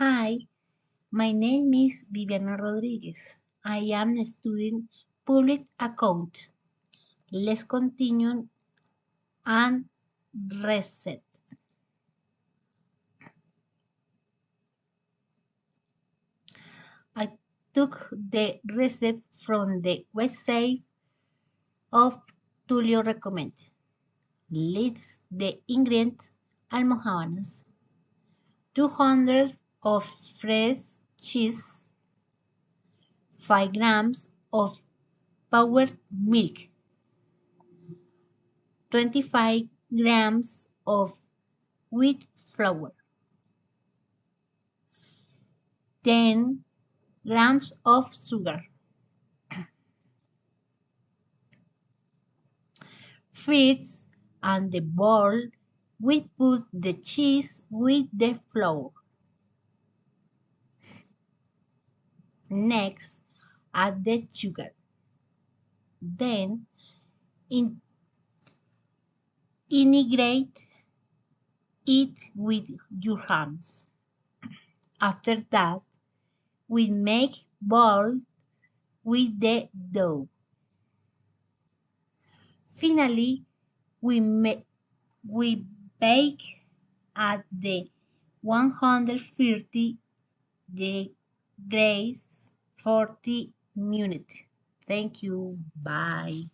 Hi, my name is Viviana Rodriguez. I am studying public account. Let's continue and reset. I took the recipe from the website of Tulio Recommend. List the ingredients: almojábanas, 200 of fresh cheese, 5 grams of powdered milk, 25 grams of wheat flour, 10 grams of sugar. First, on the bowl, we put the cheese with the flour. Next, add the sugar. Then, in- integrate it with your hands. After that, we make balls with the dough. Finally, we bake at the 150 degrees 40 minutes. Thank you. Bye.